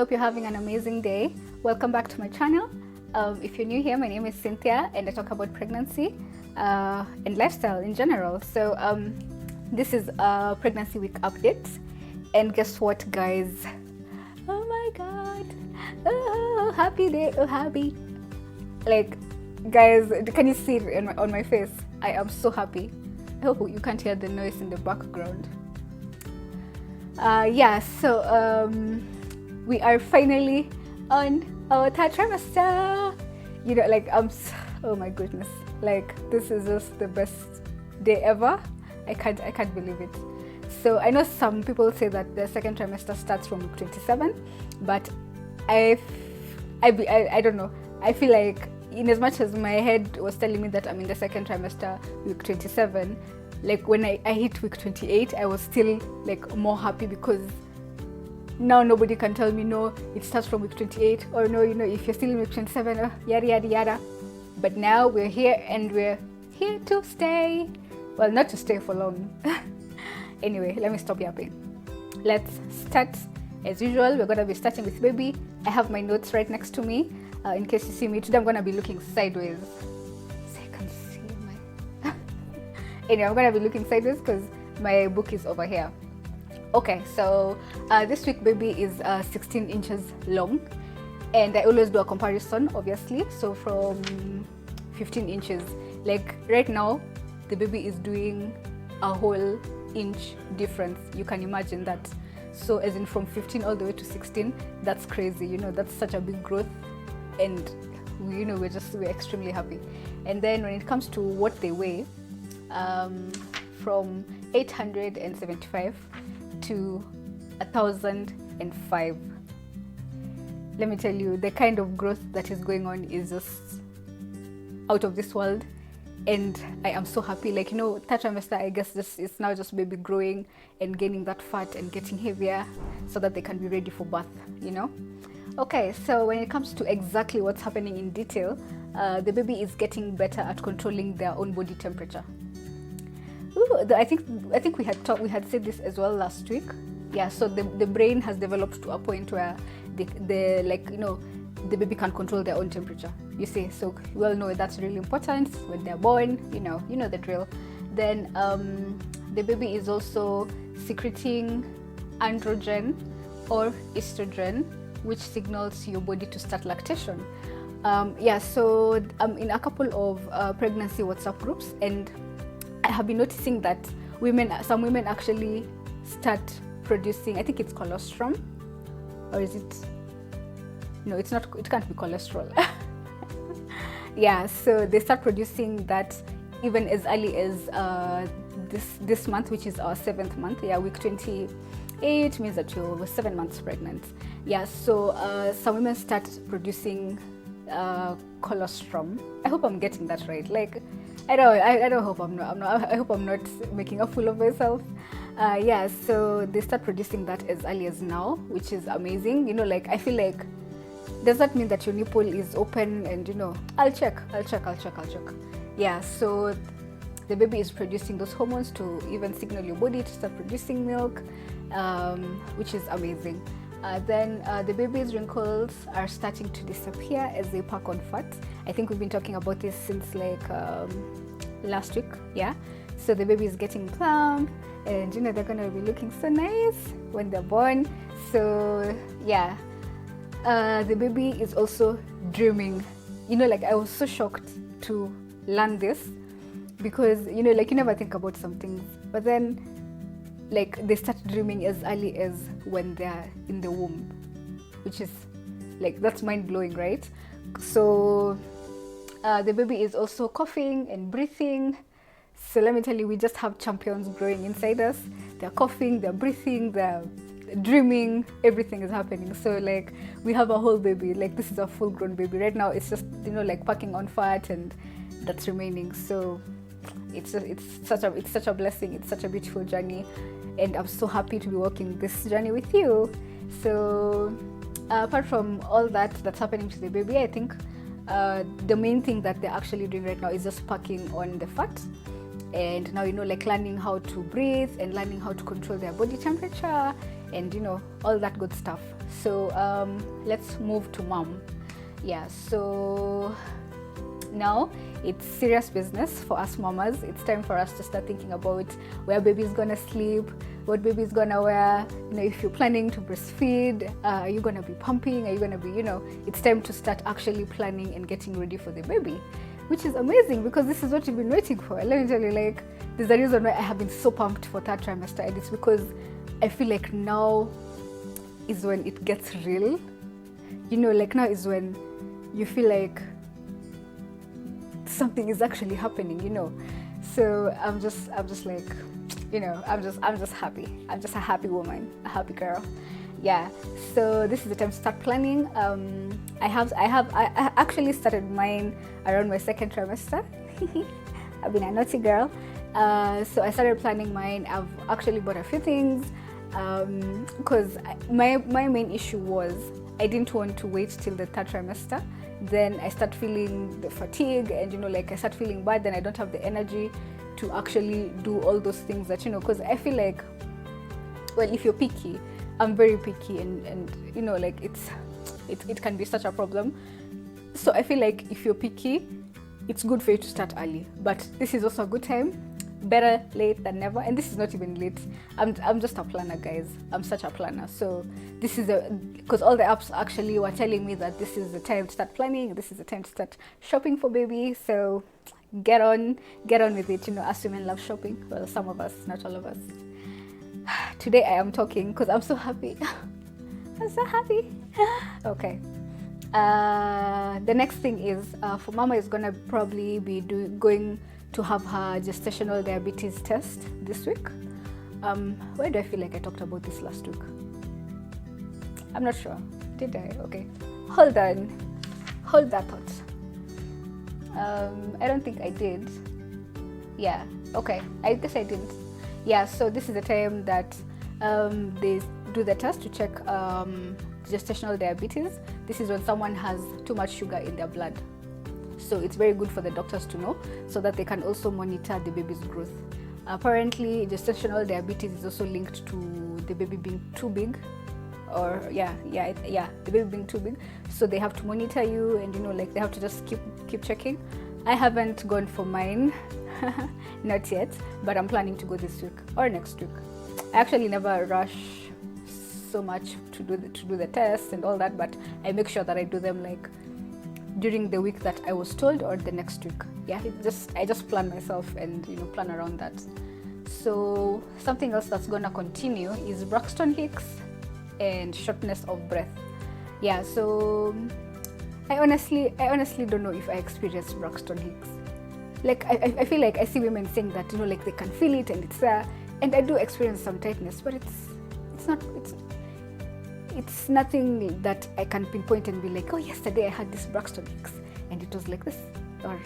hope you're having an amazing day. Welcome back to my channel. If you're new here, my name is Cynthia and I talk about pregnancy and lifestyle in general. So this is a pregnancy week update, and guess what, guys? Oh my god, oh happy day, oh happy. Like, guys, can you see it on my face? I am so happy. I hope you can't hear the noise in the background. We are finally on our third trimester. You know, like oh my goodness, like this is just the best day ever. I can't believe it. So I know some people say that the second trimester starts from week 27, but I don't know. I feel like, in as much as my head was telling me that I'm in the second trimester, week 27, like when I hit week 28, I was still like more happy, because now nobody can tell me no, it starts from week 28, or no, you know, if you're still in week 27, yada yada yada. But now we're here and we're here to stay. Well, not to stay for long. Anyway, let me stop yapping. Let's start as usual. We're gonna be starting with baby. I have my notes right next to me. In case you see me today, I'm gonna be looking sideways so you can see my anyway, I'm gonna be looking sideways because my book is over here. Okay, so this week baby is 16 inches long, and I always do a comparison, obviously. So from 15 inches, like right now the baby is doing a whole inch difference. You can imagine that. So as in from 15 all the way to 16, that's crazy. You know, that's such a big growth, and you know, we're extremely happy. And then when it comes to what they weigh, from 875 to 1005, let me tell you, the kind of growth that is going on is just out of this world, and I am so happy. Like, you know, third trimester, I guess this is now just baby growing and gaining that fat and getting heavier so that they can be ready for birth, you know. Okay, so when it comes to exactly what's happening in detail, the baby is getting better at controlling their own body temperature. Ooh, I think we had said this as well last week. Yeah, so the brain has developed to a point where the like, you know, the baby can control their own temperature. You see, so we all know that's really important when they're born. You know the drill. Then the baby is also secreting androgen or estrogen, which signals your body to start lactation. So I'm in a couple of pregnancy WhatsApp groups, and I have been noticing that some women actually start producing, I think it's colostrum, or is it? No, it's not. It can't be cholesterol. Yeah, so they start producing that even as early as this month, which is our 7th month. Yeah, week 28 means that you're 7 months pregnant. Yeah, so some women start producing colostrum. I hope I'm getting that right. Like, I don't hope I'm not. I hope I'm not making a fool of myself. Yeah, so they start producing that as early as now, which is amazing. You know, like, I feel like, does that mean that your nipple is open? And you know, I'll check. Yeah, so the baby is producing those hormones to even signal your body to start producing milk, which is amazing. Then the baby's wrinkles are starting to disappear as they pack on fat. I think we've been talking about this since like last week. Yeah, so the baby is getting plump, and you know, they're gonna be looking so nice when they're born. So yeah, the baby is also dreaming. You know, like, I was so shocked to learn this, because you know, like, you never think about some things, but then like they start dreaming as early as when they're in the womb, which is like, that's mind-blowing, right? So the baby is also coughing and breathing. So let me tell you, we just have champions growing inside us. They're coughing, they're breathing, they're dreaming, everything is happening. So like, we have a whole baby. Like, this is a full-grown baby right now. It's just, you know, like, packing on fat, and that's remaining. So it's such a blessing. It's such a beautiful journey, and I'm so happy to be walking this journey with you. So apart from all that's happening to the baby, I think the main thing that they're actually doing right now is just packing on the fat, and now, you know, like, learning how to breathe and learning how to control their body temperature and you know, all that good stuff. So let's move to mom. Yeah, so now it's serious business for us mamas. It's time for us to start thinking about where baby's gonna sleep, what baby's gonna wear. You know, if you're planning to breastfeed, are you gonna be pumping? Are you gonna be, you know, it's time to start actually planning and getting ready for the baby, which is amazing because this is what you've been waiting for. Let me tell you, like, there's a reason why I have been so pumped for third trimester, and it's because I feel like now is when it gets real. You know, like now is when you feel like something is actually happening, you know. So I'm just like, you know, I'm just happy. I'm just a happy woman, a happy girl. Yeah, so this is the time to start planning. I actually started mine around my second trimester. I've been a naughty girl. So I started planning mine. I've actually bought a few things because my main issue was I didn't want to wait till the third trimester. Then I start feeling the fatigue, and you know, like I start feeling bad. Then I don't have the energy to actually do all those things that, you know, because I feel like, well, if you're picky, I'm very picky, and you know, like it can be such a problem. So I feel like if you're picky, it's good for you to start early, but this is also a good time. Better late than never. And this is not even late. I'm just a planner, guys. I'm such a planner. So this is because all the apps actually were telling me that this is the time to start planning, this is the time to start shopping for baby. So get on with it. You know, us women love shopping. Well, some of us, not all of us. Today I am talking because I'm so happy. I'm so happy. Okay. The next thing is for mama is gonna probably be going to have her gestational diabetes test this week. Why do I feel like I talked about this last week? I'm not sure. Did I? Okay. Hold on. Hold that thought. I don't think I did. Yeah. Okay. I guess I didn't. Yeah. So this is the time that they do the test to check gestational diabetes. This is when someone has too much sugar in their blood. So it's very good for the doctors to know so that they can also monitor the baby's growth. Apparently, gestational diabetes is also linked to the baby being too big, or the baby being too big. So they have to monitor you, and you know, like they have to just keep checking. I haven't gone for mine, not yet, but I'm planning to go this week or next week. I actually never rush so much to do the tests and all that, but I make sure that I do them like during the week that I was told or the next week. Yeah, I just plan myself and, you know, plan around that. So something else that's gonna continue is Braxton Hicks and shortness of breath. Yeah, so I honestly don't know if I experienced Braxton Hicks. Like I feel like I see women saying that, you know, like they can feel it and it's there, and I do experience some tightness, but it's nothing that I can pinpoint and be like, oh, yesterday I had this Braxton Hicks and it was like this, or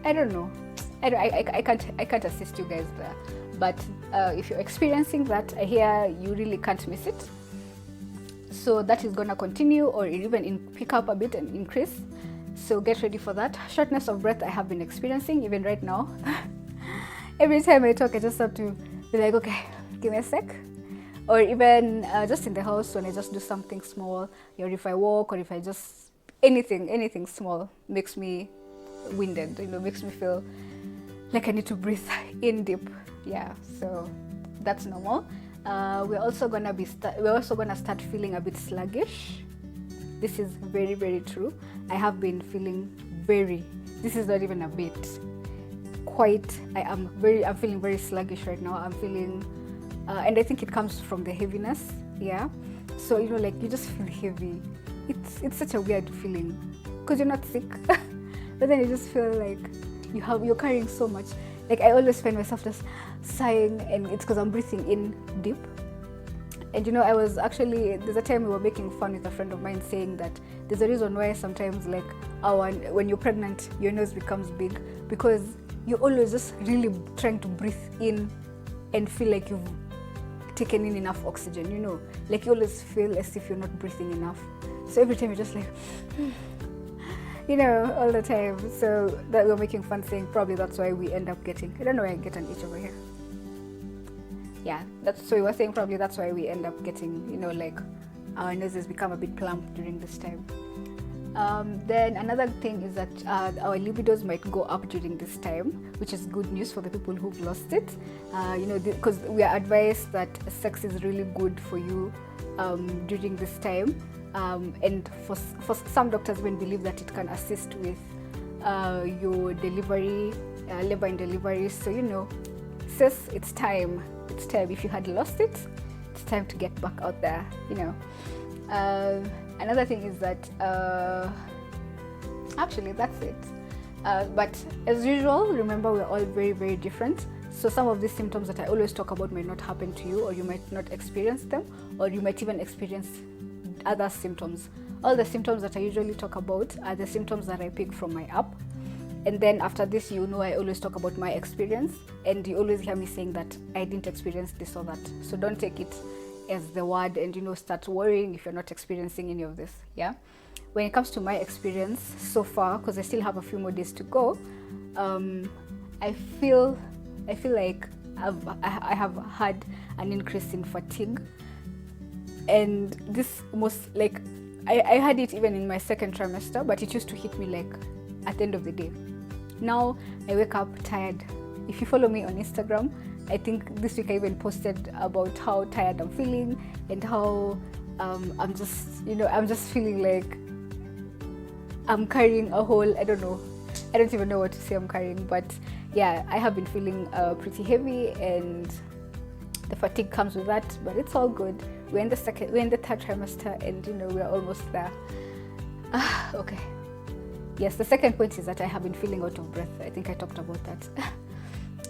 I don't know. I can't assist you guys there. But if you're experiencing that, I hear you really can't miss it. So that is gonna continue, or even pick up a bit and increase. So get ready for that. Shortness of breath I have been experiencing even right now. Every time I talk, I just have to be like, okay, give me a sec. Or even just in the house when I just do something small, or if I walk, or if I just anything small makes me winded, you know, makes me feel like I need to breathe in deep. Yeah, so that's normal. We're also gonna start feeling a bit sluggish. This is very, very true. I have been feeling this is not even a bit, I'm feeling very sluggish right now. I'm feeling and I think it comes from the heaviness. Yeah, so you know, like you just feel heavy. It's such a weird feeling because you're not sick, but then you just feel like you're carrying so much. Like I always find myself just sighing, and it's because I'm breathing in deep. And you know, there's a time we were making fun with a friend of mine saying that there's a reason why sometimes, like when you're pregnant, your nose becomes big, because you're always just really trying to breathe in and feel like you've taken in enough oxygen, you know, like you always feel as if you're not breathing enough. So every time you're just like, you know, all the time. So that we're making fun saying probably that's why we end up getting, I don't know why I get an itch over here. yeah, that's so we were saying probably that's why we end up getting, you know, like our noses become a bit plump during this time. Then another thing is that our libidos might go up during this time, which is good news for the people who've lost it. You know, because we are advised that sex is really good for you during this time, and for some doctors even believe that it can assist with your delivery, labor and delivery. So, you know, sis, it's time. It's time. If you had lost it, it's time to get back out there, you know. Another thing is that actually that's it, but as usual, remember we're all very, very different. So some of these symptoms that I always talk about might not happen to you, or you might not experience them, or you might even experience other symptoms. All the symptoms that I usually talk about are the symptoms that I pick from my app. And then after this, you know, I always talk about my experience, and you always hear me saying that I didn't experience this or that. So don't take it as the word and, you know, start worrying if you're not experiencing any of this. Yeah, when it comes to my experience so far, because I still have a few more days to go, I feel like I have had an increase in fatigue, and this most like I had it even in my second trimester, but it used to hit me like at the end of the day. Now I wake up tired. If you follow me on Instagram, I think this week I even posted about how tired I'm feeling and how I'm just feeling like I'm carrying a whole, I don't even know what to say I'm carrying, but yeah, I have been feeling pretty heavy, and the fatigue comes with that, but it's all good. We're in the third trimester, and you know, we're almost there. Okay. Yes, the second point is that I have been feeling out of breath. I think I talked about that.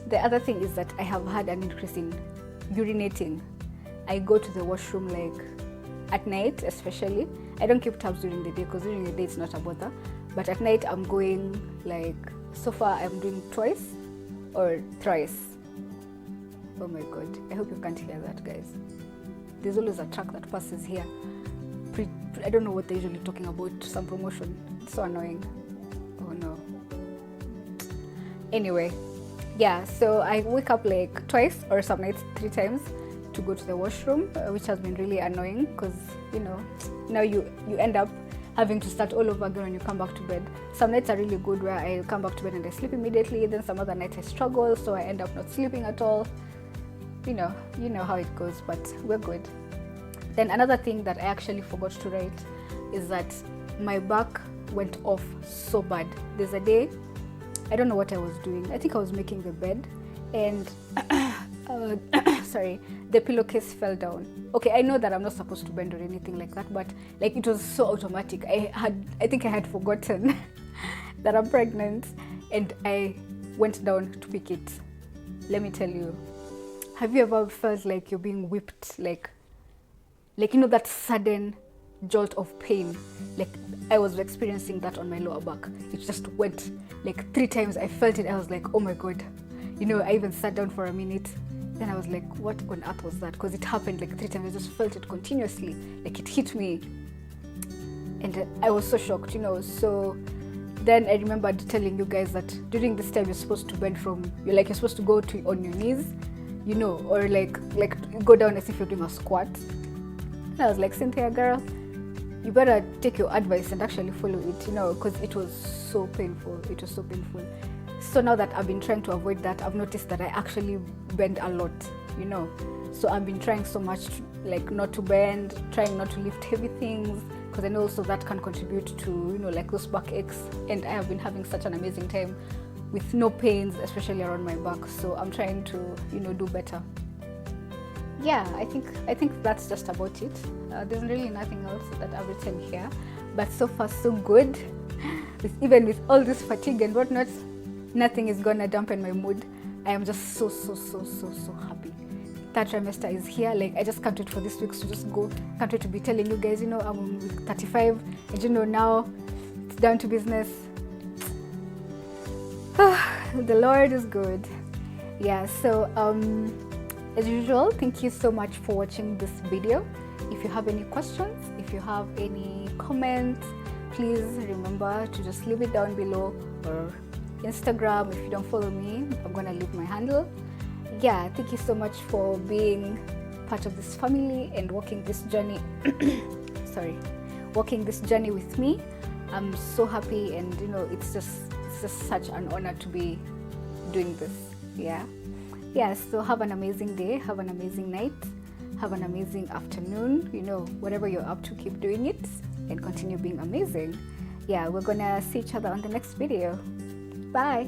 The other thing is that I have had an increase in urinating. I go to the washroom like at night, especially. I don't keep tabs during the day because during the day it's not a bother. But at night I'm going like, so far I'm doing twice or thrice. Oh my God, I hope you can't hear that, guys. There's always a truck that passes here. I don't know what they're usually talking about, some promotion. It's so annoying. Oh no. Anyway. Yeah, so I wake up like twice or some nights 3 times to go to the washroom, which has been really annoying because, you know, now you end up having to start all over again when you come back to bed. Some nights are really good where I come back to bed and I sleep immediately. Then some other nights I struggle, so I end up not sleeping at all. You know how it goes, but we're good. Then another thing that I actually forgot to write is that my back went off so bad. There's a day, I don't know what I was doing. I think I was making the bed, and sorry, the pillowcase fell down. Okay, I know that I'm not supposed to bend or anything like that, but like it was so automatic. I think I had forgotten that I'm pregnant, and I went down to pick it. Let me tell you, have you ever felt like you're being whipped, like you know, that sudden jolt of pain? Like I was experiencing that on my lower back. It just went like 3 times. I felt it. I was like, oh my God. You know, I even sat down for a minute. Then I was like, what on earth was that? Because it happened like 3 times. I just felt it continuously. Like it hit me. And I was so shocked, you know. So then I remembered telling you guys that during this time you're supposed to bend you're supposed to go on your knees, you know, or like go down as if you're doing a squat. And I was like, Cynthia, girl, you better take your advice and actually follow it, you know, because it was so painful. It was so painful. So now that I've been trying to avoid that, I've noticed that I actually bend a lot, you know. So I've been trying so much not to bend, trying not to lift heavy things, because I know also that can contribute to, you know, like those back aches. And I have been having such an amazing time with no pains, especially around my back. So I'm trying to, you know, do better. Yeah, I think that's just about it. There's really nothing else that I've written here, but so far so good. Even with all this fatigue and whatnot, nothing is gonna dampen my mood. I am just so happy. Third trimester is here. Like I just can't wait for this week to just go. Can't wait to be telling you guys, you know, I'm 35, and you know, now it's down to business. The Lord is good. Yeah, so as usual, thank you so much for watching this video. If you have any questions, if you have any comments, please remember to just leave it down below, or Instagram. If you don't follow me, I'm gonna leave my handle yeah, thank you so much for being part of this family and walking this journey. Sorry, walking this journey with me. I'm so happy, and it's just such an honor to be doing this. Yeah, so have an amazing day, have an amazing night, have an amazing afternoon. Whatever you're up to, keep doing it and continue being amazing. Yeah, we're gonna see each other on the next video. Bye.